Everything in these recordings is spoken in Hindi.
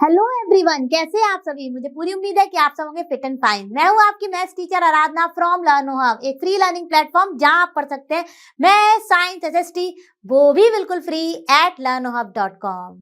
हेलो एवरीवन, कैसे हैं आप सभी। मुझे पूरी उम्मीद है कि आप सब होंगे फिट एंड फाइन। मैं हूं आपकी maths teacher Aradhana from लर्नो hub, एक फ्री लर्निंग प्लेटफॉर्म जहां आप पढ़ सकते हैं मैथ्स, साइंस, एसएसटी, वो भी बिल्कुल free at learnohub.com।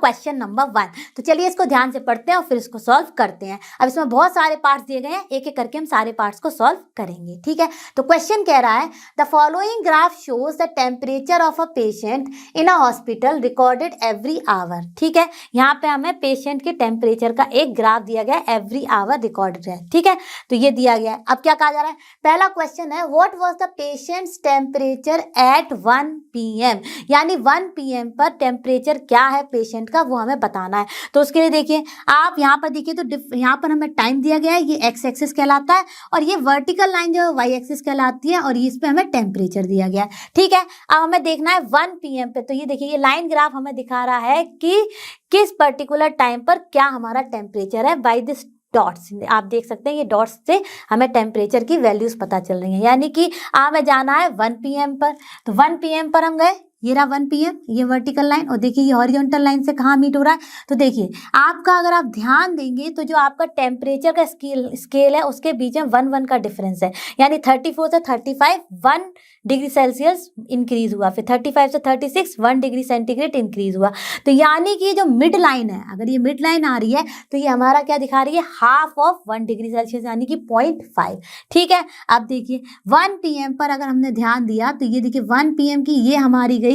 Question number 1, तो चलिए इसको ध्यान से पढ़ते हैं और फिर इसको सॉल्व करते हैं। अब इसमें बहुत सारे पार्ट्स दिए गए हैं, एक एक करके हम सारे पार्ट्स को सॉल्व करेंगे। ठीक है, तो क्वेश्चन कह रहा है the following graph shows the temperature of a patient in a hospital recorded every hour. ठीक है, यहाँ पे हमें पेशेंट के टेम्परेचर का एक ग्राफ दिया गया है, एवरी आवर रिकॉर्डेड है। ठीक है, तो ये दिया गया है। अब क्या कहा जा रहा है, पहला क्वेश्चन है what was the patients temperature at 1 PM, यानी 1 PM पर टेम्परेचर क्या है पेशेंट का, वो हमें बताना है। तो उसके लिए देखिए, आप यहाँ पर देखिए तो यहाँ पर हमें टाइम दिया गया है, ये एक्स एक्सिस कहलाता है, और ये वर्टिकल लाइन जो है वाई एक्सिस कहलाती है, और इस पे हमें टेम्परेचर दिया गया है। ठीक है, अब हमें देखना है 1 PM पे। तो ये देखिए, ये लाइन ग्राफ हमें दिखा रहा है कि किस पर्टिकुलर टाइम पर क्या हमारा टेम्परेचर है बाय दिस डॉट्स। आप देख सकते हैं ये डॉट्स से हमें टेम्परेचर की वैल्यूज पता चल रही हैं, यानी कि हमें जाना है 1 PM पर। तो 1 PM पर हम गए, ये रहा 1 PM, ये वर्टिकल लाइन, और देखिए ये हॉरिजॉन्टल लाइन से कहाँ मीट हो रहा है। तो देखिए आपका, अगर आप ध्यान देंगे तो जो आपका टेम्परेचर का स्केल है उसके बीच में 1 का डिफरेंस है, यानी 34 से 35 1 डिग्री सेल्सियस इंक्रीज हुआ, फिर 35 से 36 1 डिग्री सेंटीग्रेड इंक्रीज हुआ। तो यानी कि जो मिड लाइन है, अगर ये मिड लाइन आ रही है तो ये हमारा क्या दिखा रही है, हाफ ऑफ 1 डिग्री सेल्सियस, यानी कि 0.5। ठीक है, अब देखिए 1 PM पर अगर हमने ध्यान दिया तो ये देखिए 1 PM की ये हमारी गई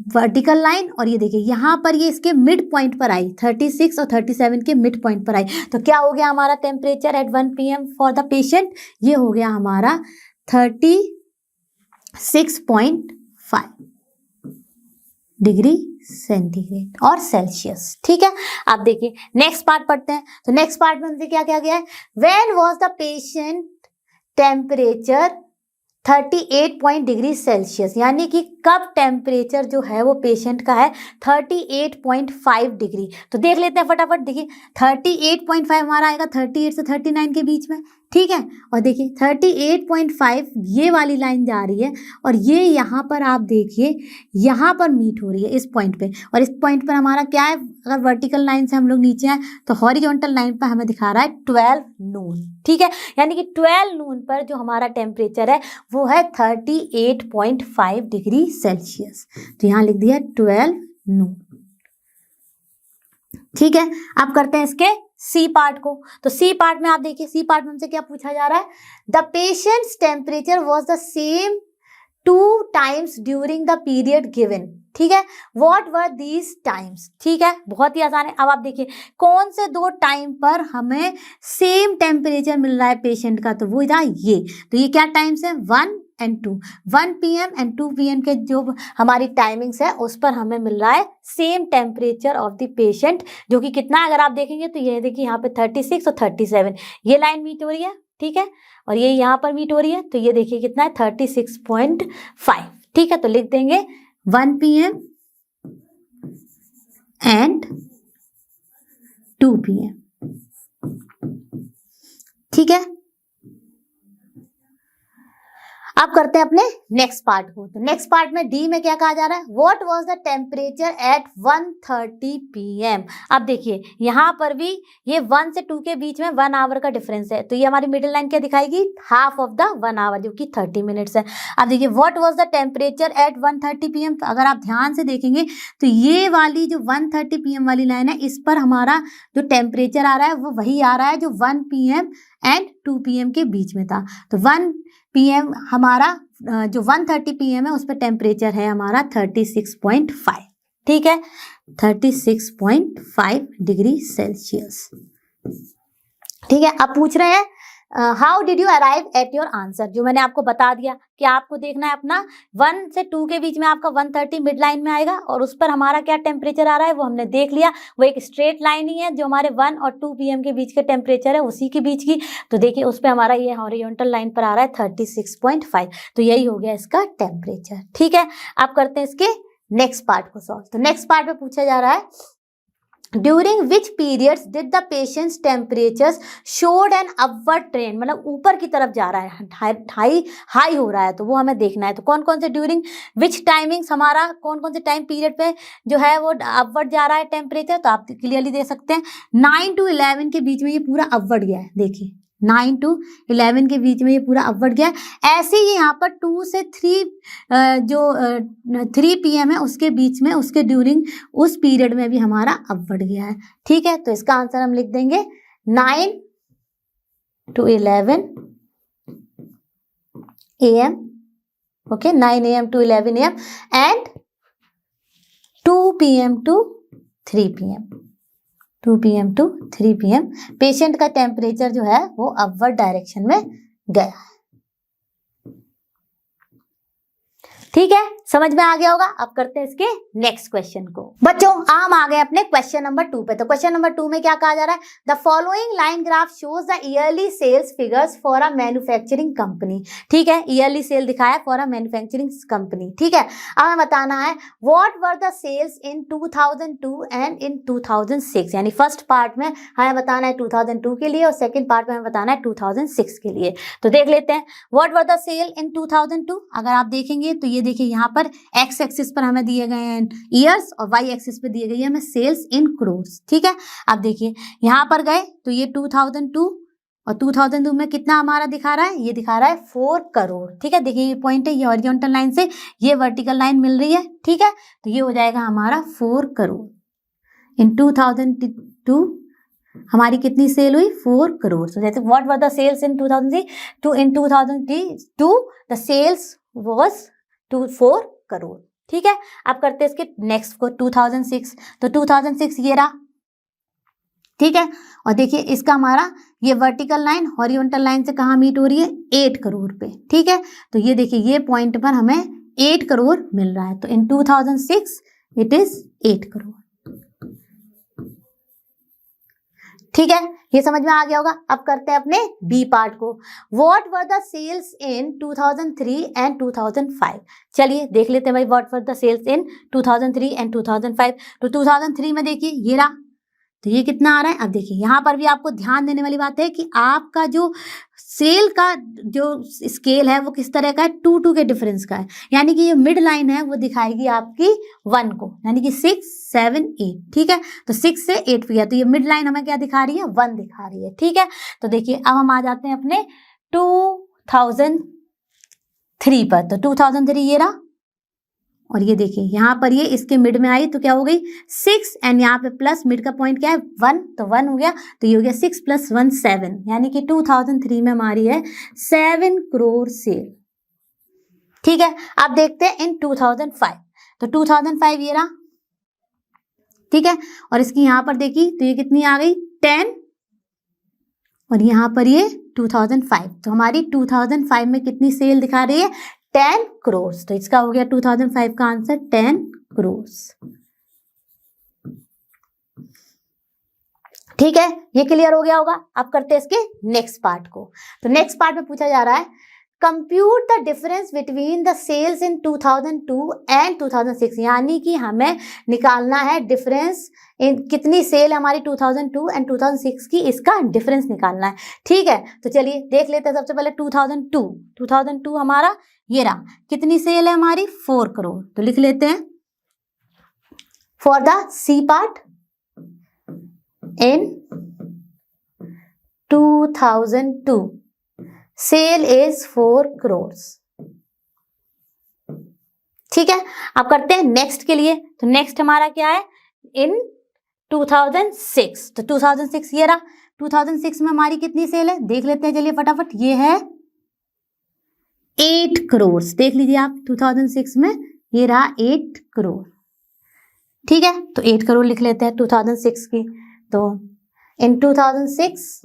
वर्टिकल लाइन, और ये देखिए यहाँ पर ये इसके मिड पॉइंट पर आई, 36 और 37 के मिड पॉइंट पर आई। तो क्या हो गया हमारा temperature at 1 PM for the patient, ये हो गया हमारा 36.5 डिग्री सेंटीग्रेड और सेल्सियस। ठीक है, अब देखिए नेक्स्ट पार्ट पढ़ते हैं। तो नेक्स्ट पार्ट में हमसे क्या क्या गया है, when was the patient temperature 38 degree Celsius, यानी कि कब टेम्परेचर जो है वो पेशेंट का है 38.5 डिग्री। तो देख लेते हैं फटाफट। देखिए 38.5 हमारा आएगा 38 से 39 के बीच में। ठीक है, और देखिए 38.5 ये वाली लाइन जा रही है, और ये यहाँ पर आप देखिए यहाँ पर मीट हो रही है इस पॉइंट पे, और इस पॉइंट पर हमारा क्या है, अगर वर्टिकल लाइन से हम लोग नीचे आए तो हॉरिजॉन्टल लाइन पर हमें दिखा रहा है 12 नून। ठीक है, यानी कि 12 नून पर जो हमारा टेम्परेचर है वो है 38.5 डिग्री सेल्सियस। तो यहाँ लिख दिया 12 नून। ठीक है, अब करते हैं इसके सी पार्ट को। तो सी पार्ट में आप देखिए, सी पार्ट में हमसे क्या पूछा जा रहा है, the patients temperature was the same 2 times during the period given. ठीक है, व्हाट वर दीज टाइम्स। ठीक है, बहुत ही आसान है। अब आप देखिए कौन से 2 टाइम पर हमें सेम टेम्परेचर मिल रहा है पेशेंट का, तो वो था ये। तो ये क्या टाइम्स है, 1 and 2, 1 PM and 2 PM के जो हमारी टाइमिंग्स है उस पर हमें मिल रहा है same temperature of the patient, जो कि कितना, अगर आप देखेंगे तो ये देखिए यहाँ पे 36 और 37 ये लाइन मीट हो रही है। ठीक है, और ये यहाँ पर मीट हो रही है, तो ये देखिए कितना है 36.5। ठीक है, तो लिख देंगे 1 PM and 2 PM। ठीक है, अब करते हैं अपने नेक्स्ट पार्ट को। तो नेक्स्ट पार्ट में डी में क्या कहा जा रहा है, what was the temperature at 1:30 PM। अब देखिए यहाँ पर भी ये 1 से 2 के बीच में 1 आवर का डिफरेंस है, तो ये हमारी मिडिल लाइन क्या दिखाएगी, हाफ ऑफ द 1 आवर, जो कि 30 मिनट्स है। अब देखिए what was the temperature at 1:30 PM। तो अगर आप ध्यान से देखेंगे तो ये वाली जो 1:30 PM वाली लाइन है, इस पर हमारा जो टेम्परेचर आ रहा है वो वही आ रहा है जो 1 PM एंड 2 PM के बीच में था। तो 1 PM हमारा जो 1:30 PM है उस पर टेम्परेचर है हमारा 36.5। ठीक है, 36.5 डिग्री सेल्सियस। ठीक है, अब पूछ रहे हैं how did you arrive at your answer, जो मैंने आपको बता दिया कि आपको देखना है अपना 1 से 2 के बीच में आपका 130 मिड लाइन में आएगा और उस पर हमारा क्या टेम्परेचर आ रहा है वो हमने देख लिया, वो एक स्ट्रेट लाइन ही है जो हमारे 1 और 2 PM के बीच के टेम्परेचर है उसी के बीच की। तो देखिए उस पर हमारा ये हॉरिजॉन्टल लाइन पर आ रहा है 36.5, तो यही हो गया इसका टेम्परेचर। ठीक है, आप करते हैं इसके नेक्स्ट पार्ट को सॉल्व। तो नेक्स्ट पार्ट में पूछा जा रहा है during which periods did the patients temperatures showed an upward trend, मतलब ऊपर की तरफ जा रहा है, हाई हो रहा है, तो वो हमें देखना है। तो कौन कौन से ड्यूरिंग विच टाइमिंग्स हमारा कौन कौन से टाइम पीरियड पे जो है वो अपवर्ड जा रहा है टेम्परेचर, तो आप क्लियरली देख सकते हैं 9 to 11 के बीच में ये पूरा अपवर्ड गया है। देखिए 9 to 11 के बीच में ये पूरा अपवर्ड गया है। ऐसे ही यहाँ पर 2 से 3 PM है उसके बीच में, उसके ड्यूरिंग उस पीरियड में भी हमारा अपवर्ड गया है। ठीक है, तो इसका आंसर हम लिख देंगे 9 to 11 AM, okay 9 AM to 11 AM and 2 PM to 3 PM, 2 PM to 3 PM patient का टेम्परेचर जो है वो अपवर्ड डायरेक्शन में गया है। ठीक है, समझ में आ गया होगा। अब करते हैं इसके नेक्स्ट क्वेश्चन को। बच्चों हम आ गए अपने क्वेश्चन नंबर 2 पे। तो क्वेश्चन नंबर 2 में क्या कहा जा रहा है, the following line graph shows the yearly sales figures for a manufacturing company. ठीक है, ईयरली सेल दिखाया फॉर अ मैन्युफैक्चरिंग कंपनी। ठीक है, अब हमें बताना है what were the sales in 2002 and in 2006, यानी फर्स्ट पार्ट में हमें बताना है 2002 के लिए और सेकेंड पार्ट में हमें बताना है 2006 के लिए। तो देख लेते हैं व्हाट वर द सेल इन 2002। अगर आप देखेंगे तो ये देखिए यहाँ पर एक्स एक्सिस पर हमें दिए गए हैं ईयर्स और वाई एक्सिस पे दिए गए हैं हमें सेल्स इन क्रोर्स। ठीक है, अब देखिए यहाँ पर गए तो ये 2002 और 2002 में कितना हमारा दिखा रहा है, ये दिखा रहा है 4 करोड़। ठीक है, देखिए ये पॉइंट है, ये हॉरिजॉन्टल लाइन से ये वर्टिकल लाइन मिल रही है। ठीक है, तो ये हो जाएगा हमारा 4 करोड़। इन 2002 हमारी कितनी सेल हुई, 4 करोड़। तो जैसे what were the sales in 2002, in 2002 the sales was 4 crore. ठीक है, अब करते हैं इसके नेक्स्ट को 2006। तो 2006 ये रहा। ठीक है, और देखिए इसका हमारा ये वर्टिकल लाइन हॉरिजॉन्टल लाइन से कहाँ मीट हो रही है, 8 करोड़ पे। ठीक है, तो ये देखिए ये पॉइंट पर हमें 8 करोड़ मिल रहा है। तो इन 2006 इट इज 8 करोड़। ठीक है, ये समझ में आ गया होगा। अब करते हैं अपने बी पार्ट को। What were the sales in 2003 and 2005। चलिए देख लेते हैं भाई what were the sales in 2003 and 2005। तो 2003 में देखिए ये रहा, तो ये कितना आ रहा है। अब देखिए यहाँ पर भी आपको ध्यान देने वाली बात है कि आपका जो सेल का जो स्केल है वो किस तरह का है, 2 के डिफरेंस का है। यानी कि ये मिड लाइन है वो दिखाएगी आपकी 1 को, यानी कि 6, 7, 8। ठीक है, तो 6 से 8 पे गया, तो ये मिड लाइन हमें क्या दिखा रही है, 1 दिखा रही है। ठीक है, तो देखिए अब हम आ जाते हैं अपने 2003 पर। तो 2003 ये रहा, और ये देखिए यहाँ पर ये इसके मिड में आई तो क्या हो गई 6, एंड यहाँ पे प्लस मिड का पॉइंट क्या है 1, तो 1 हो गया, तो ये हो गया 6 + 1 7, यानी कि 2003 में हमारी है 7 करोड़ सेल। ठीक है, अब देखते हैं इन 2005। तो 2005 ये रहा। ठीक है, और इसकी यहाँ पर देखी तो ये कितनी आ गई 10, और यहाँ पर ये 2005। तो हमारी 2005 में कितनी सेल दिखा रही है, 10 करोड़। तो इसका हो गया 2005 का आंसर 10 करोड़। ठीक है, ये क्लियर हो गया होगा। अब करते हैं इसके नेक्स्ट पार्ट को। तो नेक्स्ट पार्ट में पूछा जा रहा है compute the difference between the sales in 2002 and 2006, यानी कि हमें निकालना है डिफरेंस इन कितनी सेल हमारी 2002 एंड 2006 की, इसका डिफरेंस निकालना है। ठीक है, तो चलिए देख लेते हैं। सबसे पहले 2002 हमारा ये रहा, कितनी सेल है हमारी 4 करोड़। तो लिख लेते हैं for the C part in 2002 sale is 4 crore. ठीक है, अब करते हैं नेक्स्ट के लिए। तो नेक्स्ट हमारा क्या है इन 2006। तो 2006 ये रहा, 2006 में हमारी कितनी सेल है देख लेते हैं, चलिए फटाफट। ये है 8 करोड़। देख लीजिए आप 2006 में ये रहा 8 करोड़। ठीक है, तो 8 करोड़ लिख लेते हैं 2006 की। तो इन 2006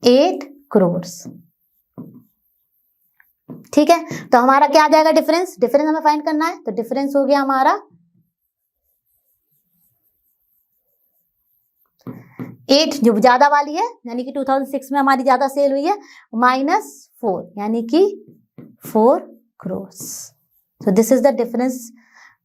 8 crores। ठीक है, तो हमारा क्या आ जाएगा डिफरेंस, डिफरेंस हमें फाइंड करना है, तो डिफरेंस हो गया हमारा 8 जो ज्यादा वाली है यानी कि 2006 में हमारी ज्यादा सेल हुई है, -4 यानी कि 4 crores। So this is the difference,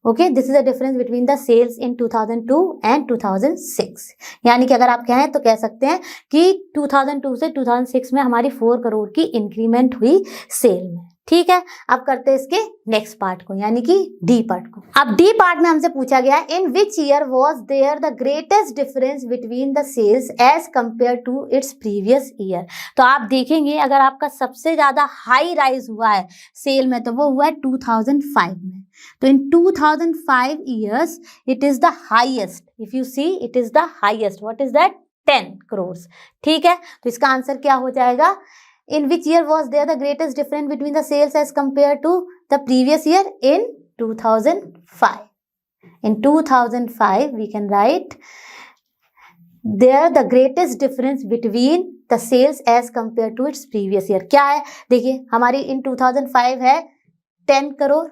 okay, this is the difference between the sales in 2002 and 2006। यानी कि अगर आप कहें तो कह सकते हैं कि 2002 से 2006 में हमारी 4 करोड़ की इंक्रीमेंट हुई सेल में। ठीक है, अब करते हैं इसके नेक्स्ट पार्ट को यानी कि डी पार्ट को। अब डी पार्ट में हमसे पूछा गया है in which year was there the greatest difference between the sales as compared to its previous year. तो आप देखेंगे अगर आपका सबसे ज्यादा हाई राइज हुआ है सेल में तो वो हुआ है 2005 में। तो इन 2005 years it is the highest, if you see it is the highest, what is that, 10 crores। ठीक है, तो इसका आंसर क्या हो जाएगा, in which year was there the greatest difference between the sales as compared to the previous year, in 2005। in 2005 we can write there the greatest difference between the sales as compared to its previous year। क्या है, देखिए हमारी in 2005 है 10 करोड़।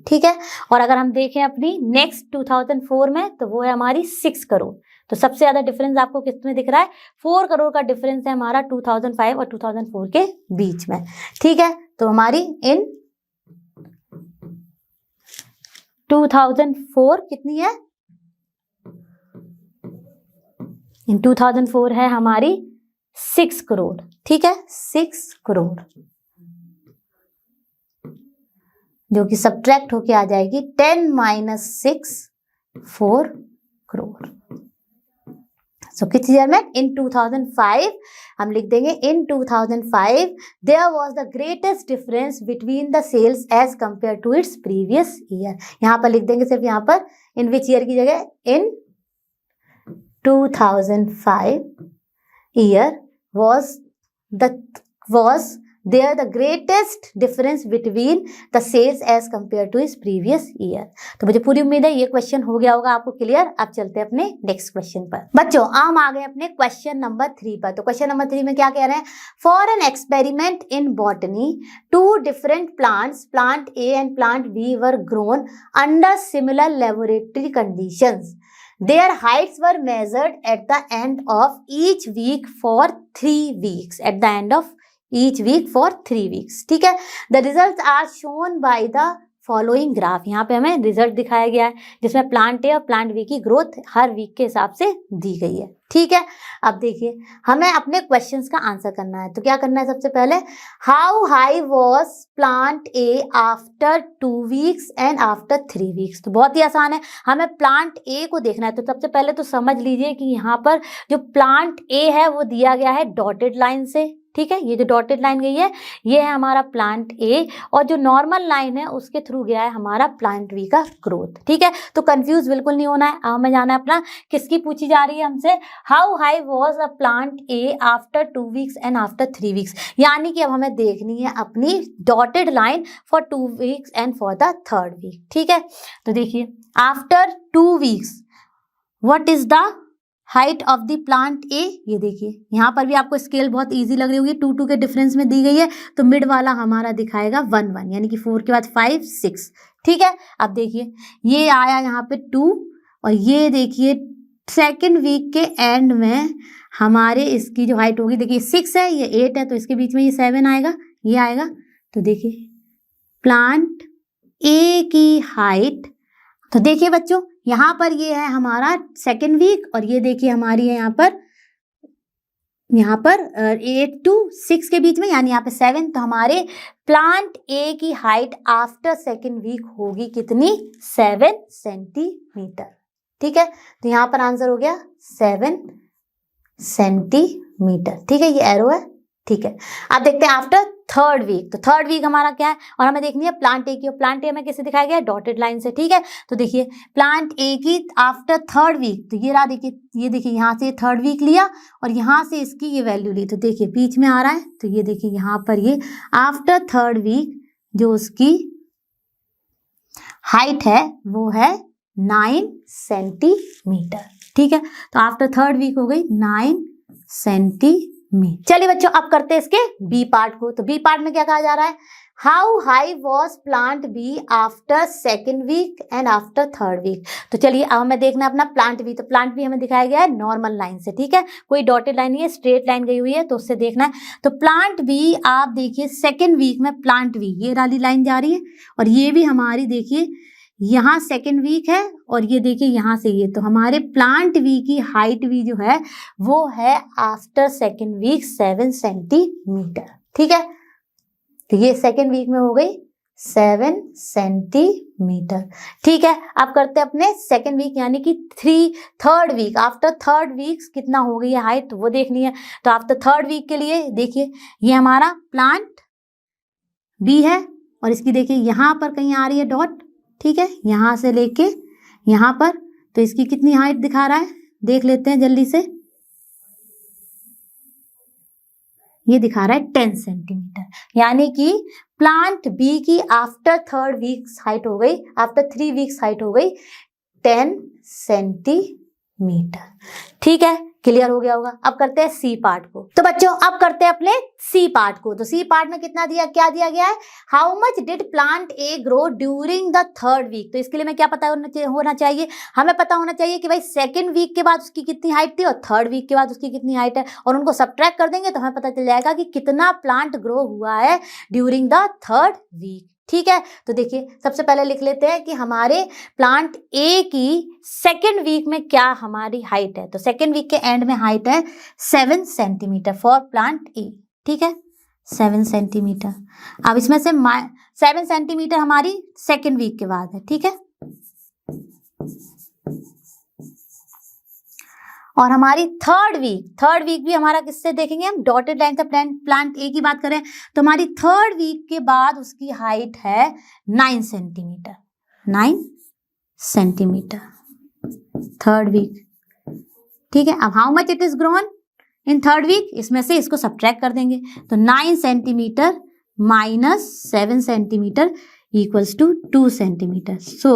ठीक है, और अगर हम देखें अपनी नेक्स्ट 2004 में तो वो है हमारी 6 करोड़। तो सबसे ज्यादा डिफरेंस आपको किस में दिख रहा है, 4 करोड़ का डिफरेंस है हमारा 2005 और 2004 के बीच में। ठीक है, तो हमारी इन 2004 कितनी है, इन 2004 है हमारी 6 करोड़। ठीक है, 6 करोड़ जो कि सब्ट्रैक्ट होके आ जाएगी 10 - 6 4 करोड़। सो किस ईयर में, इन 2005 हम लिख देंगे in 2005 there was the greatest difference between the sales as compared to its previous year. यहाँ पर लिख देंगे सिर्फ यहाँ पर इन विच ईयर की जगह इन 2005 year was there the greatest difference between the sales as compared to its previous year। तो मुझे पूरी उम्मीद है ये क्वेश्चन हो गया होगा आपको क्लियर। अब चलते हैं अपने नेक्स्ट क्वेश्चन पर। बच्चों हम आ गए अपने क्वेश्चन नंबर 3 पर। तो क्वेश्चन नंबर 3 में क्या कह रहे हैं, for an experiment in botany 2 different plants, plant A and plant B were grown under similar laboratory conditions। Their heights were measured at the end of each week for 3 weeks, at the end of each week for 3 weeks। ठीक है, the results are shown by the following graph। यहाँ पे हमें रिजल्ट दिखाया गया है जिसमें प्लांट ए और प्लांट बी की ग्रोथ हर वीक के हिसाब से दी गई है। ठीक है, अब देखिए हमें अपने क्वेश्चंस का आंसर करना है। तो क्या करना है, सबसे पहले how high was plant A after 2 weeks and after 3 weeks। तो बहुत ही आसान है, हमें प्लांट ए को देखना है। तो सबसे पहले तो समझ लीजिए कि यहाँ पर जो प्लांट ए है वो दिया गया है डॉटेड लाइन से। ठीक है, ये जो डॉटेड लाइन गई है ये है हमारा प्लांट ए और जो नॉर्मल लाइन है उसके थ्रू गया है हमारा प्लांट बी का ग्रोथ। ठीक है, तो कंफ्यूज बिल्कुल नहीं होना है। अब हमें जाना है अपना किसकी पूछी जा रही है हमसे, how high was a plant A after 2 weeks and after 3 weeks। यानी कि अब हमें देखनी है अपनी dotted line for 2 weeks and for the 3rd week। ठीक है, तो देखिए after 2 weeks what is the height of the plant A. ये देखिए यहाँ पर भी आपको स्केल बहुत इजी लग रही होगी, 2 के डिफरेंस में दी गई है। तो मिड वाला हमारा दिखाएगा 1 1 यानी कि 4 के बाद 5 6। ठीक है, अब देखिए ये आया यहाँ पे 2 और ये देखिए 2nd वीक के एंड में हमारे इसकी जो हाइट होगी, देखिए 6 है ये 8 है तो इसके बीच में ये 7 आएगा, ये आएगा। तो देखिए प्लांट ए की हाइट, तो देखिए बच्चों यहाँ पर ये है हमारा 2nd वीक और ये देखिए हमारी है यहाँ पर 8 to 6 के बीच में यानी यहाँ पे 7। तो हमारे प्लांट ए की हाइट आफ्टर 2nd वीक होगी कितनी, 7 सेंटीमीटर। ठीक है, तो यहाँ पर आंसर हो गया 7 सेंटीमीटर। ठीक है, ये एरो है। ठीक है, अब देखते हैं आफ्टर 3rd वीक। तो 3rd वीक हमारा क्या है और हमें देखनी है प्लांट ए की, और प्लांट ए में किससे दिखाया गया है, डॉटेड लाइन से। ठीक है, तो देखिए प्लांट ए की आफ्टर 3rd वीक, तो ये रहा देखिए, ये देखिए यहाँ से 3rd वीक लिया और यहाँ से इसकी ये वैल्यू ली। तो देखिए बीच में आ रहा है, तो ये देखिए यहाँ पर ये आफ्टर 3rd वीक जो उसकी हाइट है वो है 9 सेंटीमीटर। ठीक है, तो आफ्टर थर्ड वीक हो गई 9 सेंटीमीटर। चलिए बच्चों, अब करते हैं इसके बी पार्ट को। तो बी पार्ट में क्या कहा जा रहा है, how high was plant B after second week and after third week. तो चलिए अब हमें देखना है अपना प्लांट बी। तो प्लांट बी हमें दिखाया गया है नॉर्मल लाइन से, ठीक है, कोई डॉटेड लाइन नहीं है, स्ट्रेट लाइन गई हुई है, तो उससे देखना है। तो प्लांट बी आप देखिए सेकेंड वीक में प्लांट बी ये वाली लाइन जा रही है, और ये भी हमारी देखिए यहाँ सेकेंड वीक है, और ये देखिए यहाँ से ये, तो हमारे प्लांट वी की हाइट भी जो है वो है आफ्टर सेकेंड वीक 7 सेंटीमीटर। ठीक है, तो ये सेकेंड वीक में हो गई 7 सेंटीमीटर। ठीक है, अब करते हैं अपने सेकेंड वीक यानी कि third week. After third week कितना हो गई है हाइट, तो वो देखनी है। तो आफ्टर थर्ड वीक के लिए देखिए ये हमारा प्लांट बी है, और इसकी देखिए यहाँ पर कहीं आ रही है डॉट, ठीक है, यहाँ से लेके यहाँ पर, तो इसकी कितनी हाइट दिखा रहा है देख लेते हैं जल्दी से। ये दिखा रहा है 10 सेंटीमीटर, यानी कि प्लांट बी की आफ्टर थर्ड वीक्स हाइट हो गई, आफ्टर 3 वीक्स हाइट हो गई 10 सेंटीमीटर। ठीक है, क्लियर हो गया होगा। अब करते हैं सी पार्ट को। तो बच्चों अब करते हैं अपने सी पार्ट को। तो सी पार्ट में कितना दिया, क्या दिया गया है, how much did plant A grow during the third week. तो इसके लिए मैं क्या पता होना चाहिए, हमें पता होना चाहिए कि भाई सेकेंड वीक के बाद उसकी कितनी हाइट थी और थर्ड वीक के बाद उसकी कितनी हाइट है, और उनको सब्ट्रैक्ट कर देंगे तो हमें पता चल जाएगा कि कितना प्लांट ग्रो हुआ है ड्यूरिंग द थर्ड वीक। ठीक है, तो देखिए सबसे पहले लिख लेते हैं कि हमारे प्लांट ए की सेकेंड वीक में क्या हमारी हाइट है। तो सेकेंड वीक के एंड में हाइट है 7 सेंटीमीटर फॉर प्लांट ए। ठीक है, 7 सेंटीमीटर। अब इसमें से 7 सेंटीमीटर हमारी सेकेंड वीक के बाद है। ठीक है, और हमारी थर्ड वीक भी हमारा किससे देखेंगे हम, डॉटेड लाइन से। प्लांट ए की बात करें तो हमारी थर्ड वीक के बाद उसकी हाइट है 9 सेंटीमीटर, 9 सेंटीमीटर थर्ड वीक। ठीक है, अब how much it is grown in third week, इसमें से इसको सब्ट्रैक्ट कर देंगे, तो 9 centimetre minus 7 centimetre equals to 2 centimetre. So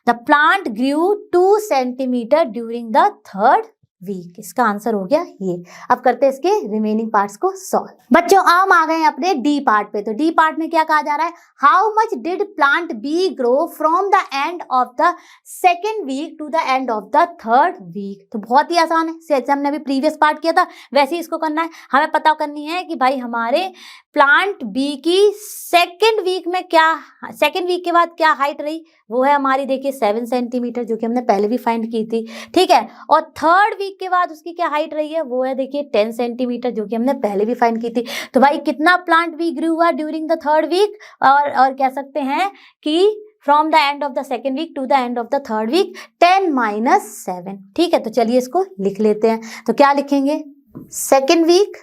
the plant grew 2 centimetre during the third week. इसका आंसर हो गया ये। अब करते हैं इसके रिमेनिंग पार्ट्स को सॉल्व। बच्चों हम आ गए अपने डी पार्ट पे। तो डी पार्ट में क्या कहा जा रहा है, how much did plant B grow from the end of the second week to the end of the third week. तो बहुत ही आसान है, जैसे हमने अभी प्रीवियस पार्ट किया था वैसे ही इसको करना है। हमें पता करनी है कि भाई हमारे प्लांट बी की सेकेंड वीक में क्या, सेकेंड वीक के बाद क्या हाइट रही, वो है हमारी देखिए 7 सेंटीमीटर, जो कि हमने पहले भी फाइंड की थी। ठीक है, और थर्ड वीक के बाद उसकी क्या हाइट रही है, वो है देखिए 10 सेंटीमीटर, जो कि हमने पहले भी फाइंड की थी। तो भाई कितना प्लांट बी ग्रू हुआ ड्यूरिंग द थर्ड वीक, और कह सकते हैं कि from the end of the second week to the end of the third week 10 minus 7। ठीक है, तो चलिए इसको लिख लेते हैं। तो क्या लिखेंगे, second week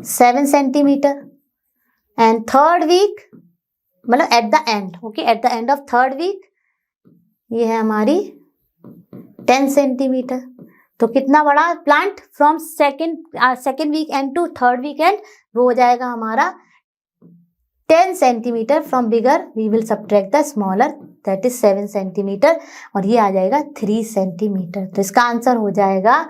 7 centimetre and third week मतलब at the end, okay, at the end of third week ये है हमारी 10 सेंटीमीटर। तो कितना बड़ा plant from second week and to third week and, वो हो जाएगा हमारा 10 centimetre. From bigger we will subtract the smaller, that is 7 centimetre, और ये आ जाएगा 3 सेंटीमीटर। तो इसका आंसर हो जाएगा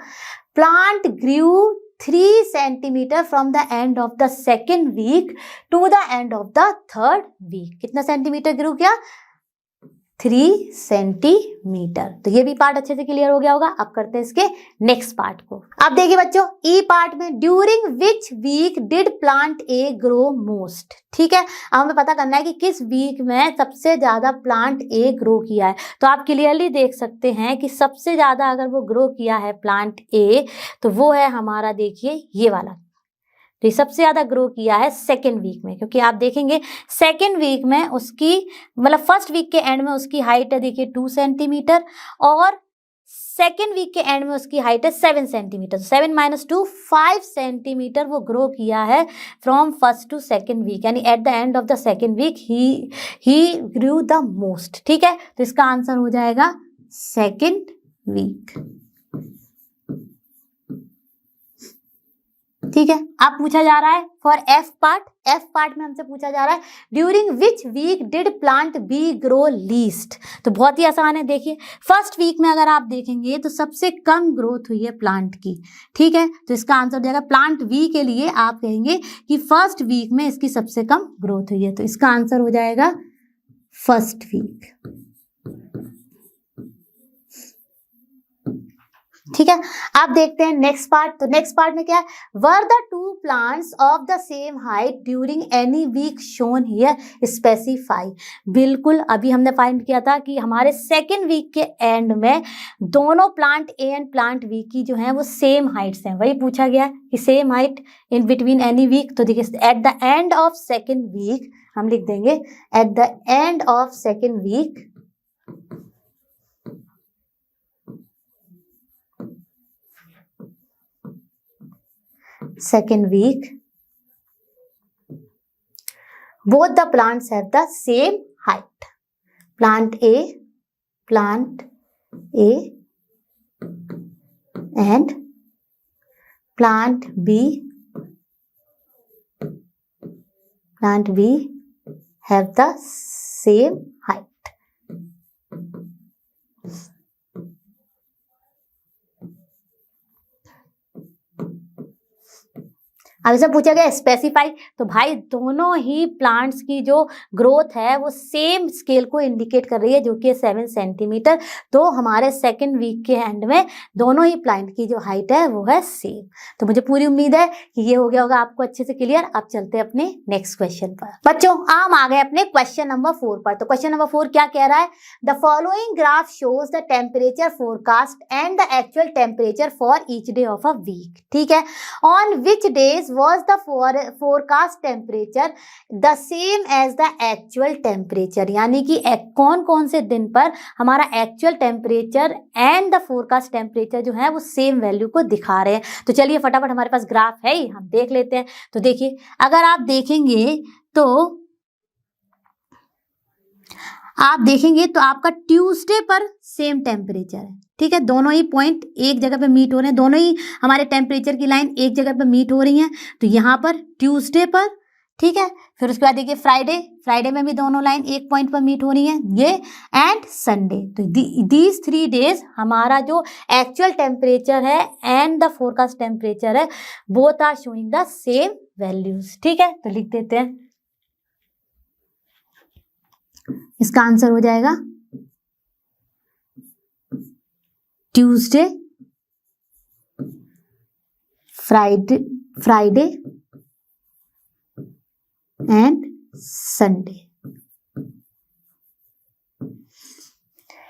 plant grew 3 centimetre from the end of the second week to the end of the third week. कितना सेंटीमीटर ग्रू किया, 3 सेंटीमीटर। तो ये भी पार्ट अच्छे से क्लियर हो गया होगा। अब करते हैं इसके नेक्स्ट पार्ट को। अब देखिए बच्चों ई पार्ट में, during which week did plant A grow most. ठीक है, अब हमें पता करना है कि किस वीक में सबसे ज्यादा प्लांट ए ग्रो किया है। तो आप क्लियरली देख सकते हैं कि सबसे ज्यादा अगर वो ग्रो किया है प्लांट ए, तो वो है हमारा देखिए ये वाला। तो ये सबसे ज्यादा ग्रो किया है सेकेंड वीक में, क्योंकि आप देखेंगे सेकेंड वीक में उसकी मतलब फर्स्ट वीक के एंड में उसकी हाइट है देखिए 2 सेंटीमीटर, और सेकेंड वीक के एंड में उसकी हाइट है 7 सेंटीमीटर। 7 माइनस 2 5 सेंटीमीटर वो ग्रो किया है from first to second week, यानी at the end of the second week he grew the most. ठीक है, तो इसका आंसर हो जाएगा सेकेंड वीक। ठीक है। अब पूछा जा रहा है फॉर एफ पार्ट में हमसे पूछा जा रहा है during which week did plant B grow least. तो बहुत ही आसान है, देखिए फर्स्ट वीक में अगर आप देखेंगे तो सबसे कम ग्रोथ हुई है प्लांट की, ठीक है। तो इसका आंसर हो जाएगा प्लांट बी के लिए आप कहेंगे कि फर्स्ट वीक में इसकी सबसे कम ग्रोथ हुई है, तो इसका आंसर हो जाएगा फर्स्ट वीक, ठीक है। आप देखते हैं नेक्स्ट पार्ट। तो नेक्स्ट पार्ट में क्या है, were the two plants of the same height during any week shown here, specify. बिल्कुल अभी हमने फाइंड किया था कि हमारे सेकेंड वीक के एंड में दोनों plant A and plant B की जो है वो सेम हाइट्स हैं, वही पूछा गया कि same height in between any week. तो देखिए at the end of second week हम लिख देंगे at the end of second week both the plants have the same height. Plant A and plant B have the same height. अब इसमें पूछा गया स्पेसिफाई, तो भाई दोनों ही प्लांट्स की जो ग्रोथ है वो सेम स्केल को इंडिकेट कर रही है जो कि 7 सेंटीमीटर। तो हमारे सेकेंड वीक के एंड में दोनों ही प्लांट की जो हाइट है वो है सेम। तो मुझे पूरी उम्मीद है कि ये हो गया होगा आपको अच्छे से क्लियर। अब चलते हैं अपने नेक्स्ट क्वेश्चन पर। बच्चों हम आ गए अपने क्वेश्चन नंबर 4 पर। तो क्वेश्चन नंबर 4 क्या कह रहा है, the following graph shows the temperature forecast and the actual temperature for each day of a week, ठीक है। On which days was the forecast temperature the same as the actual temperature, यानी कि कौन कौन से दिन पर हमारा actual temperature and the forecast temperature जो है वो सेम वैल्यू को दिखा रहे हैं। तो चलिए फटाफट हमारे पास ग्राफ है ही, हम देख लेते हैं। तो देखिए अगर आप देखेंगे तो आपका ट्यूसडे पर सेम टेम्परेचर है, ठीक है। दोनों ही पॉइंट एक जगह पे मीट हो रहे हैं, दोनों ही हमारे टेम्परेचर की लाइन एक जगह पे मीट हो रही हैं। तो यहाँ पर ट्यूसडे पर, ठीक है। फिर उसके बाद देखिए फ्राइडे में भी दोनों लाइन एक पॉइंट पर मीट हो रही हैं, ये एंड संडे। तो दीज 3 डेज हमारा जो एक्चुअल टेम्परेचर है एंड द फोरकास्ट टेम्परेचर है both are showing the same values, ठीक है। तो लिख देते हैं, इसका आंसर हो जाएगा ट्यूसडे, फ्राइडे एंड संडे,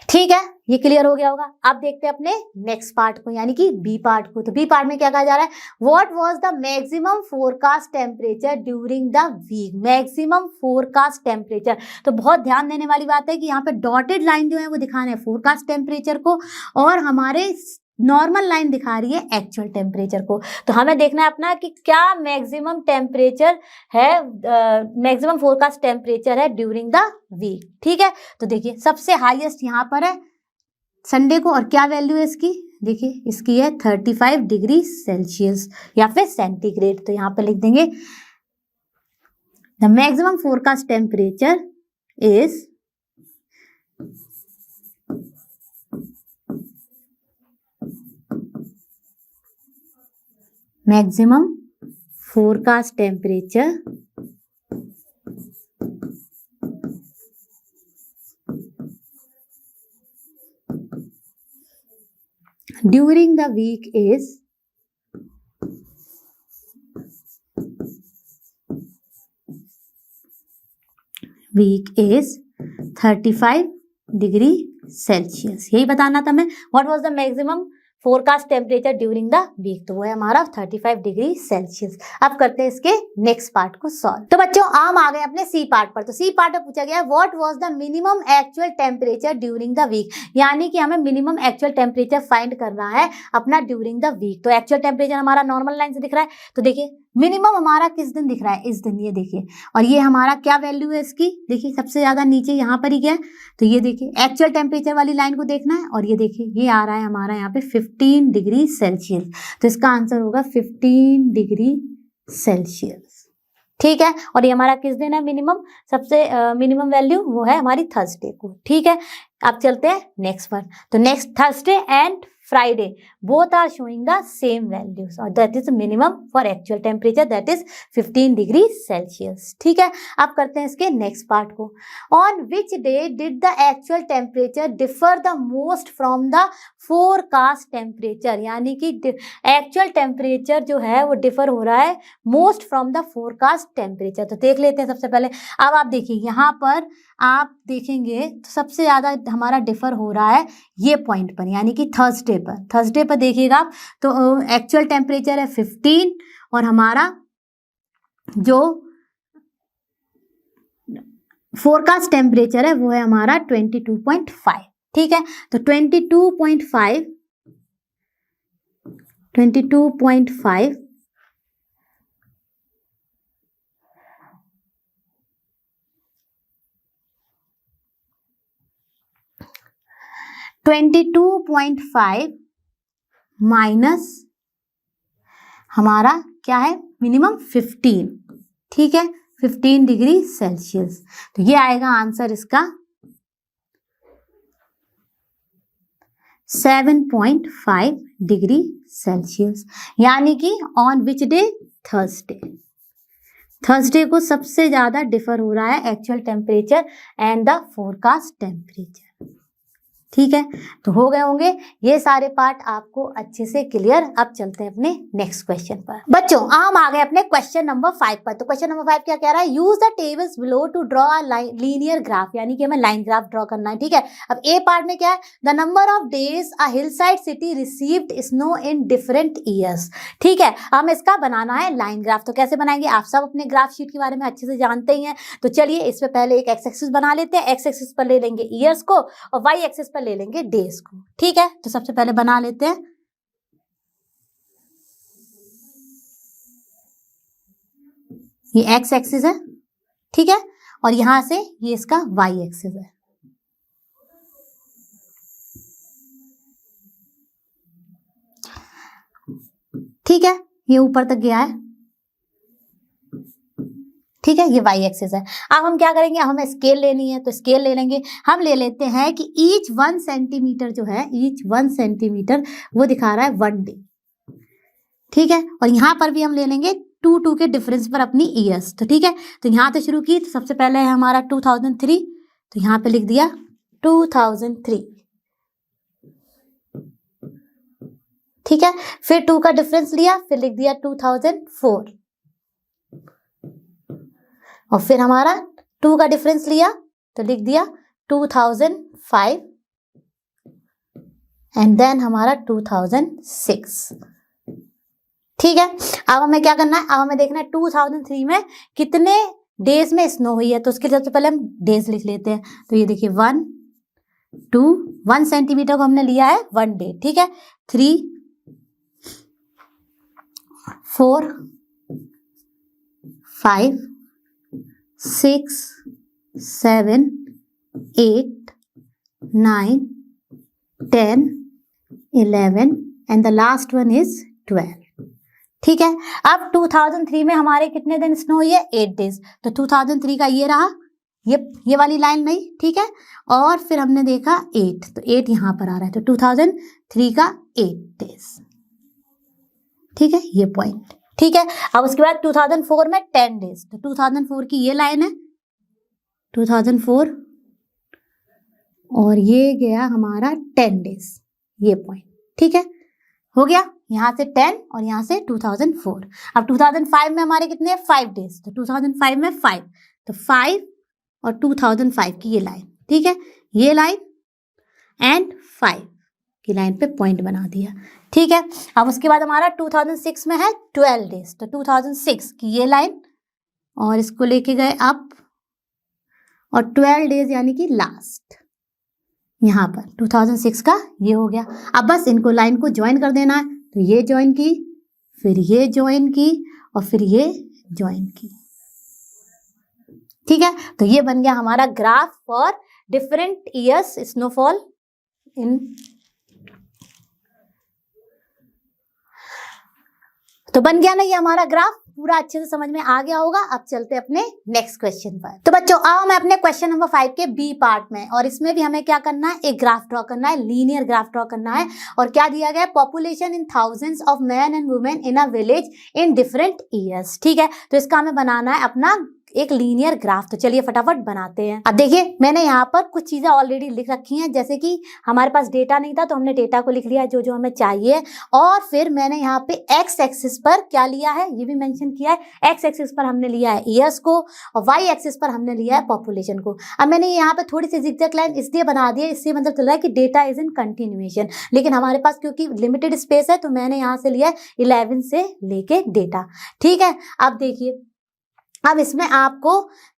ठीक है। ये क्लियर हो गया होगा। अब देखते हैं अपने नेक्स्ट पार्ट को यानी कि बी पार्ट को। तो बी पार्ट में क्या कहा जा रहा है, what was the maximum forecast temperature during the week, maximum forecast temperature. तो बहुत ध्यान देने वाली बात है कि यहाँ पे डॉटेड लाइन जो है वो दिखा रहे हैं फोरकास्ट टेम्परेचर को और हमारे नॉर्मल लाइन दिखा रही है एक्चुअल टेम्परेचर को। तो हमें देखना है अपना कि क्या मैक्सिमम टेम्परेचर है, मैक्सिमम फोरकास्ट टेम्परेचर है ड्यूरिंग द वीक, ठीक है। तो देखिए सबसे हाईएस्ट यहाँ पर है संडे को और क्या वैल्यू है इसकी, देखिए इसकी है 35 डिग्री सेल्सियस या फिर सेंटीग्रेड। तो यहाँ पर लिख देंगे the maximum forecast temperature is maximum forecast temperature during the week is week is 35 degree Celsius. यही बताना था मैं, what was the maximum forecast temperature during the week, तो वो है हमारा 35 डिग्री सेल्सियस। अब करते हैं इसके नेक्स्ट पार्ट को सॉल्व। तो बच्चों हम आ गए अपने सी पार्ट पर। तो सी पार्ट में पूछा गया what was the minimum actual temperature during the week, यानी कि हमें मिनिमम एक्चुअल टेम्परेचर फाइंड करना है अपना ड्यूरिंग द वीक। तो एक्चुअल टेम्परेचर हमारा नॉर्मल लाइन से दिख रहा है। तो देखिए मिनिमम हमारा किस दिन दिख रहा है, इस दिन, ये देखिए। और ये हमारा क्या वैल्यू है इसकी, देखिए सबसे ज्यादा नीचे यहाँ पर ही क्या है, तो ये देखिए एक्चुअल टेम्परेचर वाली लाइन को देखना है, और ये देखिए ये आ रहा है हमारा यहाँ पे 15 डिग्री सेल्सियस। तो इसका आंसर होगा 15 डिग्री सेल्सियस, ठीक है। और ये हमारा किस दिन है मिनिमम, सबसे मिनिमम वैल्यू वो है हमारी थर्सडे को, ठीक है। अब चलते हैं नेक्स्ट पर। तो next Thursday and Friday both are showing the same values और that is minimum for actual temperature that is 15 degrees Celsius, ठीक है। अब करते हैं इसके नेक्स्ट पार्ट को। On which day did the actual temperature differ the most from the forecast temperature, यानी कि एक्चुअल टेम्परेचर जो है वो डिफर हो रहा है most from the forecast temperature. तो देख लेते हैं सबसे पहले। अब आप देखिए यहाँ पर आप देखेंगे तो सबसे ज़्यादा हमारा डिफर हो रहा है ये पॉइंट पर, यानी कि थर्सडे पर। थर्सडे पर देखिएगा आप तो एक्चुअल टेम्परेचर है 15 और हमारा जो फोरकास्ट टेम्परेचर है वो है हमारा 22.5, ठीक है। तो 22.5 22.5 माइनस हमारा क्या है मिनिमम 15, ठीक है, 15 डिग्री सेल्सियस। तो ये आएगा आंसर इसका 7.5 डिग्री सेल्सियस, यानी कि on which day, Thursday. Thursday को सबसे ज्यादा डिफर हो रहा है actual temperature and the forecast temperature, ठीक है। तो हो गए होंगे ये सारे पार्ट आपको अच्छे से क्लियर। अब चलते हैं अपने नेक्स्ट क्वेश्चन पर। बच्चों हम आ गए अपने क्वेश्चन नंबर 5 पर। तो क्वेश्चन नंबर 5 क्या कह रहा है, use the tables below to draw a linear graph, यानी कि हमें लाइन ग्राफ ड्रॉ करना है, ठीक है। अब ए पार्ट में क्या है, the number of days a hill side city received snow in different years, ठीक है। हम इसका बनाना है लाइन ग्राफ। तो कैसे बनाएंगे, आप सब अपने ग्राफ शीट के बारे में अच्छे से जानते ही हैं। तो चलिए इसमें पहले एक एक्स एक्सिस बना लेते हैं। एक्स एक्सिस पर ले लेंगे ईयर्स को और वाई एक्सिस पर ले लेंगे डेज को, ठीक है। तो सबसे पहले बना लेते हैं। ये एक्स एक्सिस है, ठीक है, और यहां से ये इसका वाई एक्सिस है, ठीक है। ये ऊपर तक गया है, ठीक है, ये वाई एक्सिस है। अब हम क्या करेंगे, हमें स्केल लेनी है तो स्केल ले लेंगे। हम ले लेते हैं कि ईच 1 सेंटीमीटर जो है, ईच 1 सेंटीमीटर वो दिखा रहा है 1 डे, ठीक है। और यहाँ पर भी हम ले लेंगे 2 के डिफरेंस पर अपनी ईयर्स, तो ठीक है। तो यहाँ से शुरू की, तो सबसे पहले है हमारा 2003, तो यहाँ पे लिख दिया 2003, ठीक है। फिर 2 का डिफरेंस लिया, फिर लिख दिया 2004, और फिर हमारा 2 का डिफरेंस लिया तो लिख दिया 2005 एंड देन हमारा 2006, ठीक है। अब हमें क्या करना है, अब हमें देखना है 2003 में कितने डेज में स्नो हुई है। तो उसके लिए सबसे पहले हम डेज लिख लेते हैं। तो ये देखिए 1 2 1 सेंटीमीटर को हमने लिया है 1 डे, ठीक है। 3 4 5 6 7 8 9 10 11 and the last one is 12, ठीक है। अब 2003 में हमारे कितने दिन स्नो हुई है, 8 डेज। तो 2003 का ये रहा, ये वाली लाइन नहीं, ठीक है। और फिर हमने देखा 8, तो 8 यहां पर आ रहा है, तो 2003 का 8 डेज, ठीक है, ये पॉइंट, ठीक है। अब उसके बाद 2004 में 10 डेज, तो 2004 की ये लाइन है 2004 और ये गया हमारा 10 डेज, ये पॉइंट, ठीक है, हो गया। यहाँ से 10 और यहाँ से 2004। अब 2005 में हमारे कितने हैं, 5 डेज, तो 2005 में 5, तो 5 और 2005 की ये लाइन, ठीक है, ये लाइन एंड 5 की लाइन पे पॉइंट बना दिया, ठीक है। अब उसके बाद हमारा 2006 में है 12 डेज, तो 2006 की ये लाइन और इसको लेके गए अप और 12 डेज यानी कि लास्ट, यहाँ पर 2006 का ये हो गया। अब बस इनको लाइन को ज्वाइन कर देना है, तो ये ज्वाइन की, फिर ये ज्वाइन की और फिर ये ज्वाइन की। ठीक है, तो ये बन गया हमारा graph for different years snowfall in. तो बन गया ना ये हमारा ग्राफ, पूरा अच्छे से समझ में आ गया होगा। अब चलते हैं अपने नेक्स्ट क्वेश्चन पर। तो बच्चों आओ मैं अपने क्वेश्चन नंबर 5 के बी पार्ट में, और इसमें भी हमें क्या करना है, एक ग्राफ ड्रॉ करना है, लीनियर ग्राफ ड्रॉ करना है। और क्या दिया गया है, population in thousands of man and women in a village in different years. ठीक है, तो इसका हमें बनाना है अपना एक लीनियर ग्राफ। तो चलिए फटाफट बनाते हैं। अब देखिए मैंने यहाँ पर कुछ चीजें ऑलरेडी लिख रखी हैं, जैसे कि हमारे पास डेटा नहीं था तो हमने डेटा को लिख लिया जो जो हमें चाहिए। और फिर मैंने यहाँ पे एक्स एक्सिस पर क्या लिया है ये भी मेंशन किया है। एक्स एक्सिस पर हमने लिया है ईयर्स को और वाई एक्सिस पर हमने लिया है पॉपुलेशन को। अब मैंने यहाँ पे थोड़ी सी जिगजैग लाइन इसलिए बना दी है, इससे मतलब चल रहा है कि डेटा इज इन कंटिन्यूएशन, लेकिन हमारे पास क्योंकि लिमिटेड स्पेस है तो मैंने यहाँ से लिया है 11 से लेके डेटा। ठीक है, अब देखिए अब इसमें आपको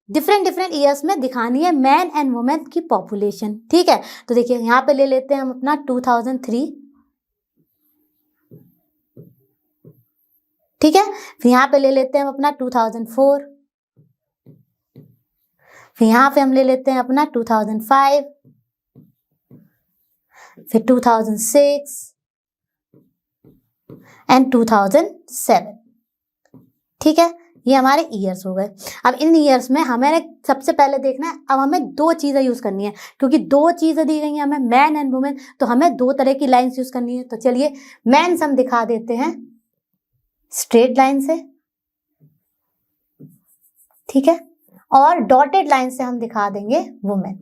डिफरेंट ईयर्स में दिखानी है मैन एंड वुमेन की पॉपुलेशन। ठीक है, तो देखिए यहाँ पे ले लेते हैं हम अपना 2003। ठीक है, फिर यहाँ पे ले लेते हैं हम अपना 2004, फिर यहाँ पे हम ले लेते हैं अपना 2005, फिर 2006 एंड 2007। ठीक है, ये हमारे ईयर्स हो गए। अब इन ईयर्स में हमें सबसे पहले देखना है, अब हमें दो चीजें यूज करनी है, क्योंकि दो चीजें दी गई हैं हमें, मैन एंड वुमेन, तो हमें दो तरह की लाइंस यूज करनी है। तो चलिए मैन हम दिखा देते हैं स्ट्रेट लाइन से, ठीक है, और डॉटेड लाइन से हम दिखा देंगे वुमेन।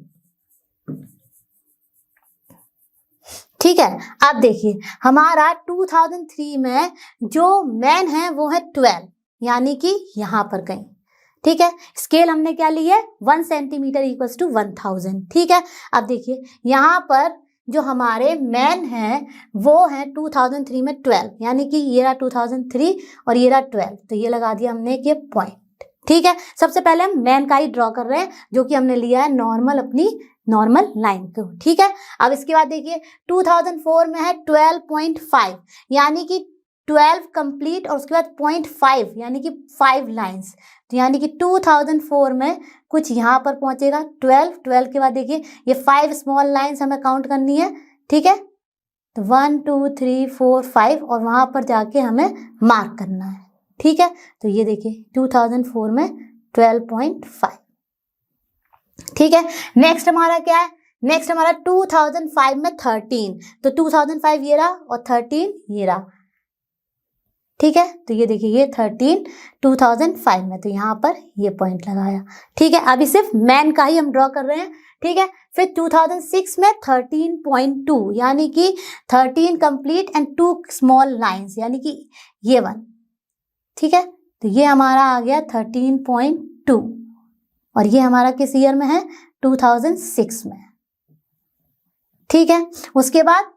ठीक है, अब देखिए हमारा 2003 में जो मैन है वो है 12, यानी कि यहां पर कहीं। ठीक है, स्केल हमने क्या ली है 1 सेंटीमीटर इक्वल्स टू 1000। ठीक है, अब देखिए यहाँ पर जो हमारे मैन हैं वो है 2003 में 12, यानी कि ये रहा 2003 और ये रहा 12, तो ये लगा दिया हमने कि पॉइंट। ठीक है, सबसे पहले हम मैन का ही ड्रॉ कर रहे हैं जो कि हमने लिया है नॉर्मल, अपनी नॉर्मल लाइन को। ठीक है, अब इसके बाद देखिए 2004 में है 12.5, यानी कि 12 कंप्लीट और उसके बाद 0.5 यानी कि 5 लाइंस, तो यानी कि 2004 में कुछ यहाँ पर पहुंचेगा 12 के बाद देखिए ये 5 स्मॉल लाइंस हमें काउंट करनी है। ठीक है, तो 1 2 3 4 5 और वहां पर जाके हमें मार्क करना है। ठीक है, तो ये देखिए 2004 में 12.5। ठीक है, नेक्स्ट हमारा क्या है, नेक्स्ट हमारा 2005 में 13, तो 2005 ये रहा और 13 ये रहा। ठीक है, तो ये देखिए ये 13 2005 में, तो यहाँ पर ये पॉइंट लगाया। ठीक है, अभी सिर्फ मैन का ही हम ड्रॉ कर रहे हैं। ठीक है, फिर 2006 में 13.2, यानी कि 13 कंप्लीट एंड 2 स्मॉल लाइंस, यानी कि ये 1। ठीक है, तो ये हमारा आ गया 13.2 और ये हमारा किस ईयर में है 2006 में। ठीक है, उसके बाद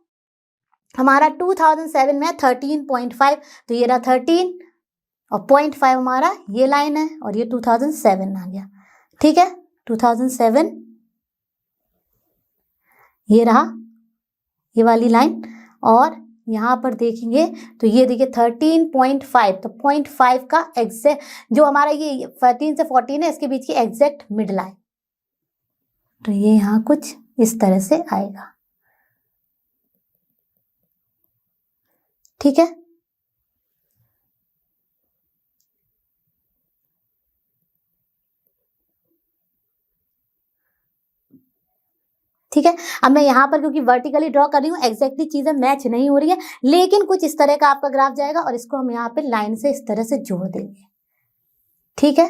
हमारा 2007 में 13.5, तो ये रहा 13 और 0.5 हमारा ये लाइन है और ये 2007 आ गया। ठीक है, 2007 ये रहा ये वाली लाइन, और यहाँ पर देखेंगे तो ये देखिए 13.5, तो 0.5 का एग्जैक्ट जो हमारा ये 13 से 14 है इसके बीच की एग्जैक्ट मिड लाइन, तो ये यहाँ कुछ इस तरह से आएगा। ठीक है, ठीक है, अब मैं यहाँ पर क्योंकि वर्टिकली ड्रॉ कर रही हूँ, एग्जैक्टली चीजें मैच नहीं हो रही है, लेकिन कुछ इस तरह का आपका ग्राफ जाएगा और इसको हम यहाँ पे लाइन से इस तरह से जोड़ देंगे। ठीक है,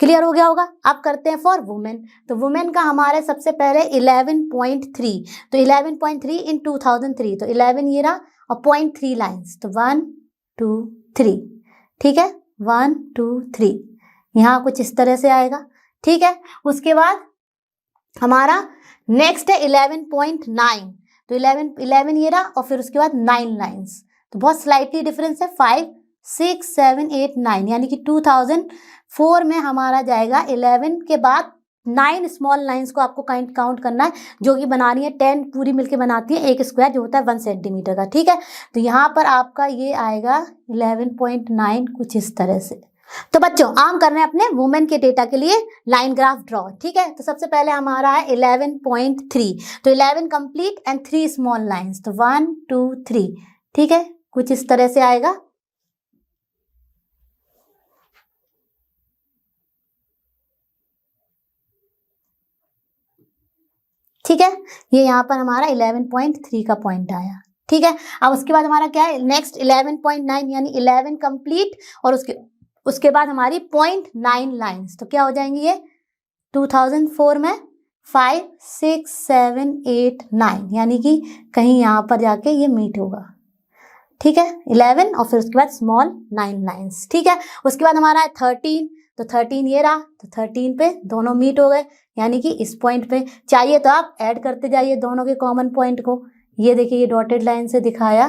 क्लियर हो गया होगा। अब करते हैं फॉर वुमेन, तो वुमेन का हमारे सबसे पहले 11.3, तो 11.3 इन 2003, तो 11 ये रहा और 0.3 लाइन्स, तो 1 2 3। ठीक है, 1 2 3 यहाँ कुछ इस तरह से आएगा। ठीक है, उसके बाद हमारा नेक्स्ट है 11.9, तो 11 ये रहा और फिर उसके बाद 9 लाइन्स, तो बहुत स्लाइटली डिफरेंस है, 5 6 7 8 9, यानी कि 2004 में हमारा जाएगा 11 के बाद 9 स्मॉल लाइंस को आपको काउंट करना है, जो कि बना रही है 10 पूरी मिलके बनाती है एक स्क्वायर जो होता है 1 सेंटीमीटर का। ठीक है, तो यहाँ पर आपका ये आएगा 11.9 कुछ इस तरह से। तो बच्चों हम कर रहे हैं अपने वुमेन के डेटा के लिए लाइन ग्राफ ड्रॉ। ठीक है, तो सबसे पहले हमारा है 11.3, तो 11 कंप्लीट एंड 3 स्मॉल लाइंस, तो 1 2 3। ठीक है, कुछ इस तरह से आएगा। ठीक है, ये यहाँ पर हमारा 11.3 का पॉइंट आया। ठीक है, अब उसके बाद हमारा क्या है नेक्स्ट 11.9 यानी 11 कंप्लीट और उसके बाद हमारी 0.9 लाइंस, तो क्या हो जाएंगी ये 2004 में 5 6 7 8 9 यानी कि कहीं यहाँ पर जाके ये मीट होगा। ठीक है, 11 और फिर उसके बाद स्मॉल 9 लाइंस। ठीक है, उसके बाद हमारा है 13, तो 13 ये रहा, तो 13 पे दोनों मीट हो गए यानी कि इस पॉइंट पे। चाहिए तो आप ऐड करते जाइए दोनों के कॉमन पॉइंट को। ये देखिए ये डॉटेड लाइन से दिखाया।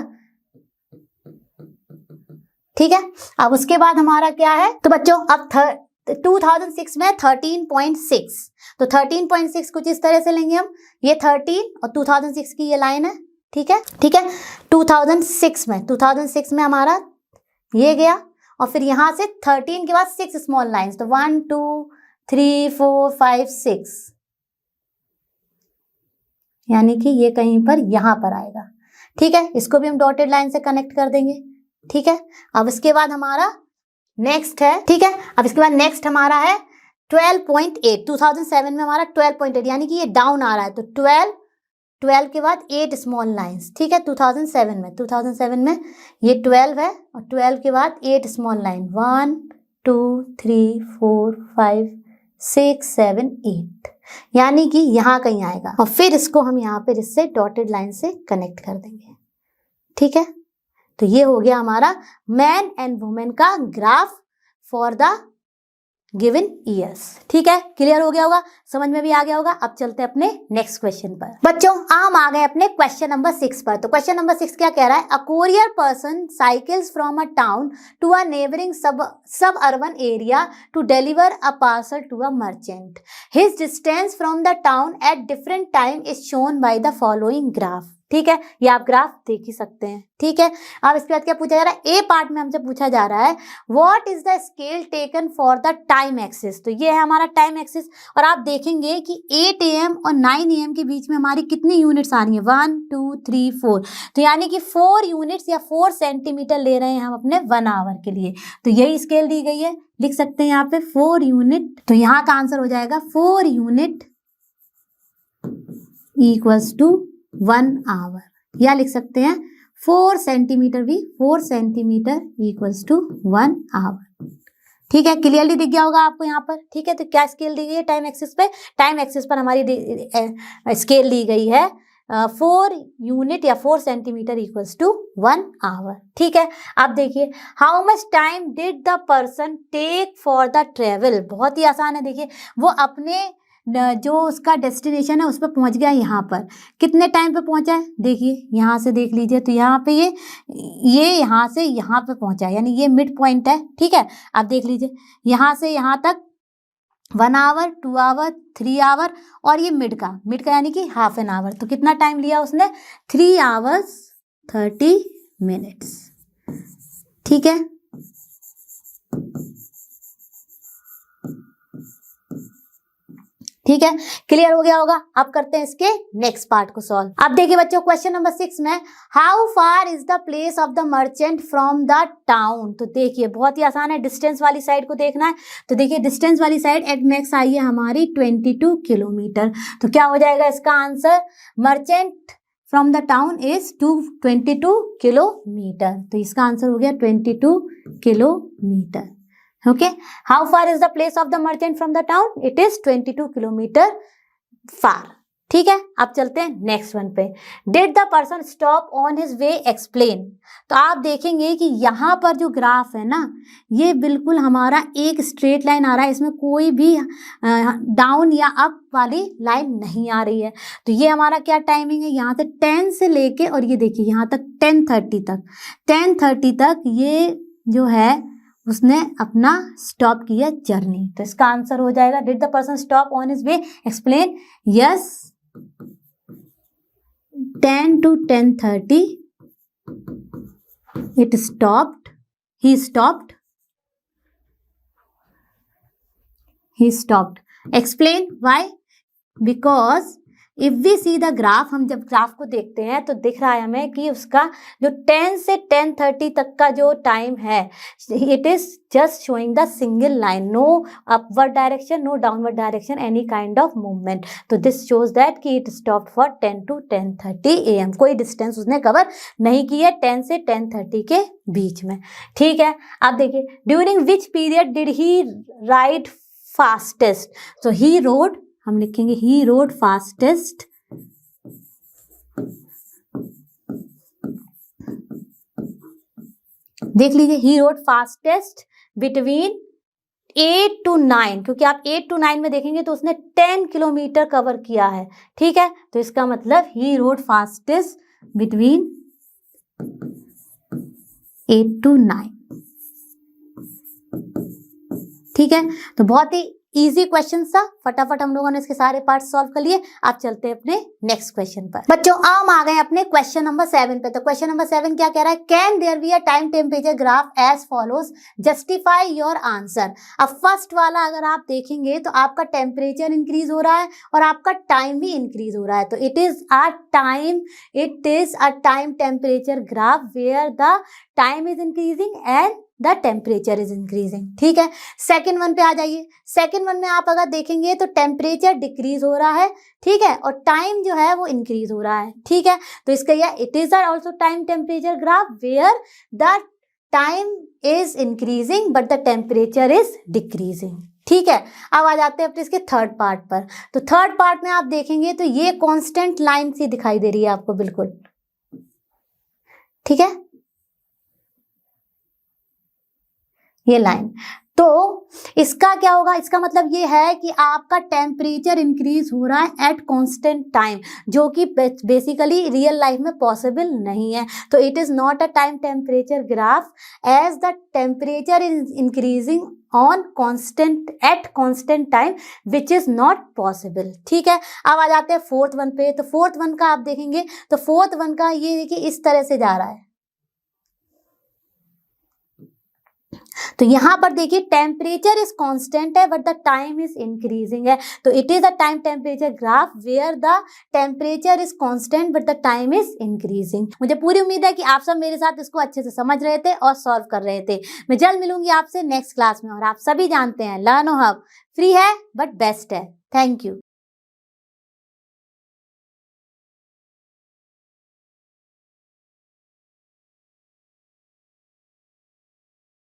ठीक है, अब उसके बाद हमारा क्या है, तो बच्चों अब 2006 में 13.6, तो 13.6 कुछ इस तरह से लेंगे हम, ये 13 और 2006 की ये लाइन है। ठीक है, ठीक है, 2006 में हमारा ये गया और फिर यहाँ से 13 के बाद 6 स्मॉल लाइंस, तो 1 2 3 4 5 6 यानी कि ये कहीं पर यहाँ पर आएगा। ठीक है, इसको भी हम डॉटेड लाइन से कनेक्ट कर देंगे। ठीक है, अब इसके बाद हमारा नेक्स्ट है, ठीक है, अब इसके बाद नेक्स्ट हमारा है 12.8, 2007 में हमारा 12.8 यानी कि ये डाउन आ रहा है, तो 12 के बाद 8 स्मॉल लाइंस। ठीक है, 2007 में ये 12 है और 12 के बाद 8 स्मॉल लाइन, 1 2 3 4 5 6 7 8 यानी कि यहाँ कहीं आएगा और फिर इसको हम यहाँ पर इससे डॉटेड लाइन से कनेक्ट कर देंगे। ठीक है, तो ये हो गया हमारा मैन एंड वुमेन का graph for the given years. ठीक है, क्लियर हो गया होगा, समझ में भी आ गया होगा। अब चलते हैं अपने नेक्स्ट क्वेश्चन पर। बच्चों हम आ गए अपने क्वेश्चन नंबर 6 पर। तो क्वेश्चन नंबर 6 क्या कह रहा है, a courier person cycles from a town to a neighbouring suburban area to deliver a parcel to a merchant. His distance from the town at different time is shown by the following graph. ठीक है, ये आप ग्राफ देख ही सकते हैं। ठीक है, अब इसके बाद क्या पूछा जा रहा है, ए पार्ट में हमसे पूछा जा रहा है what is the scale taken for the time axis. तो ये है हमारा टाइम एक्सिस और आप देखेंगे कि 8 AM और 9 AM के बीच में हमारी कितनी यूनिट्स आ रही है, 1 2 3 4, तो यानी कि 4 यूनिट्स या 4 सेंटीमीटर ले रहे हैं हम अपने 1 आवर के लिए। तो यही स्केल दी गई है, लिख सकते हैं यहाँ पे 4 यूनिट, तो यहाँ का आंसर हो जाएगा 4 यूनिट इक्वल्स टू 1 आवर, या लिख सकते हैं 4 सेंटीमीटर भी, 4 सेंटीमीटर इक्वल्स टू 1 आवर। ठीक है, क्लियरली दिख गया होगा आपको यहाँ पर। ठीक है, तो क्या स्केल दी गई है टाइम एक्सिस पे, टाइम एक्सिस पर हमारी स्केल दी गई है 4 यूनिट या 4 सेंटीमीटर इक्वल्स टू 1 आवर। ठीक है, अब देखिए how much time did the person take for the travel. बहुत ही आसान है, देखिए वो अपने जो उसका डेस्टिनेशन है उस पर पहुँच गया, यहाँ पर कितने टाइम पे पहुँचा है, देखिए यहाँ से देख लीजिए, तो यहाँ पे ये यहाँ से यहाँ पे पहुँचा है यानी ये मिड पॉइंट है। ठीक है, आप देख लीजिए यहाँ से यहाँ तक 1 आवर 2 आवर 3 आवर और ये मिड का यानी कि हाफ एन आवर, तो कितना टाइम लिया उसने 3 आवर्स 30 मिनट्स। ठीक है, ठीक है, क्लियर हो गया होगा। अब करते हैं इसके नेक्स्ट पार्ट को सॉल्व। अब देखिए बच्चों क्वेश्चन नंबर 6 में how far is the place of the merchant from the town. तो देखिए बहुत ही आसान है, डिस्टेंस वाली साइड को देखना है। तो देखिए डिस्टेंस वाली साइड एट मैक्स आई है हमारी 22 किलोमीटर, तो क्या हो जाएगा इसका answer, merchant from the town is 22 kilometre, तो इसका आंसर हो गया 22 kilometre. Okay, how far is the place of the merchant from the town? It is 22 kilometer far. ठीक है, अब चलते हैं नेक्स्ट वन पे। Did the person stop on his way? Explain. तो आप देखेंगे कि यहाँ पर जो ग्राफ है ना, ये बिल्कुल हमारा एक स्ट्रेट लाइन आ रहा है, इसमें कोई भी डाउन या अप वाली लाइन नहीं आ रही है। तो ये हमारा क्या टाइमिंग है, यहाँ से 10 से लेके और ये देखिए यहाँ तक 10:30 तक ये जो है उसने अपना स्टॉप किया जर्नी। तो इसका आंसर हो जाएगा did the person stop on his way, explain. Yes, 10 to 10:30 it stopped, he stopped, explain why, because if we see the graph, हम जब ग्राफ को देखते हैं तो दिख रहा है हमें कि उसका जो 10 से 10:30 तक का जो टाइम है, it is just showing the single line, no upward direction, no downward direction, any kind of movement. तो दिस शोज दैट कि it stop for 10 to 10:30 AM। कोई डिस्टेंस उसने कवर नहीं की है 10 से 10:30 के बीच में। ठीक है, अब देखिए during which period did he ride fastest. तो ही रोड, हम लिखेंगे ही रोड फास्टेस्ट देख लीजिए, ही रोड फास्टेस्ट बिटवीन 8 to 9, क्योंकि आप 8 to 9 में देखेंगे तो उसने 10 किलोमीटर कवर किया है। ठीक है, तो इसका मतलब ही रोड फास्टेस्ट बिटवीन 8 to 9। ठीक है, तो बहुत ही इजी क्वेश्चन था, फटाफट हम लोगों ने इसके सारे पार्ट सॉल्व कर लिए। आप चलते हैं अपने नेक्स्ट क्वेश्चन पर। बच्चों हम आ गए अपने क्वेश्चन नंबर 7 पे। तो क्वेश्चन नंबर 7 क्या कह रहा है, can there be a time temperature graph as follows, justify your answer. अब फर्स्ट वाला अगर आप देखेंगे तो आपका टेम्परेचर इंक्रीज हो रहा है और आपका टाइम भी इंक्रीज हो रहा है। तो it is a time temperature graph where the time is increasing and the temperature is increasing. ठीक है, सेकेंड वन पे आ जाइए। सेकेंड वन में आप अगर देखेंगे तो टेम्परेचर डिक्रीज हो रहा है, ठीक है, और टाइम जो है वो इंक्रीज हो रहा है। ठीक है, तो इसका यह it is also time temperature graph where the time is increasing but the temperature is decreasing. ठीक है, अब आ जाते हैं अपने इसके थर्ड पार्ट पर। तो थर्ड पार्ट में आप देखेंगे तो ये कांस्टेंट लाइन सी दिखाई दे रही है आपको, बिल्कुल। ठीक है, ये लाइन, तो इसका क्या होगा, इसका मतलब ये है कि आपका टेम्परेचर इंक्रीज हो रहा है एट कांस्टेंट टाइम, जो कि बेसिकली रियल लाइफ में पॉसिबल नहीं है। तो it is not a time temperature graph as the temperature is increasing on constant at constant time which is not possible. ठीक है, अब आ जाते हैं फोर्थ वन पे। तो फोर्थ वन का आप देखेंगे तो फोर्थ वन का ये देखिए इस तरह से जा रहा है। तो यहां पर देखिए टेम्परेचर इज कांस्टेंट है but the time is increasing है। तो it is a time temperature graph where the temperature is constant but the time is increasing. मुझे पूरी उम्मीद है कि आप सब मेरे साथ इसको अच्छे से समझ रहे थे और सॉल्व कर रहे थे। मैं जल्द मिलूंगी आपसे नेक्स्ट क्लास में। और आप सभी जानते हैं लर्नो हब फ्री है बट बेस्ट है। Thank you.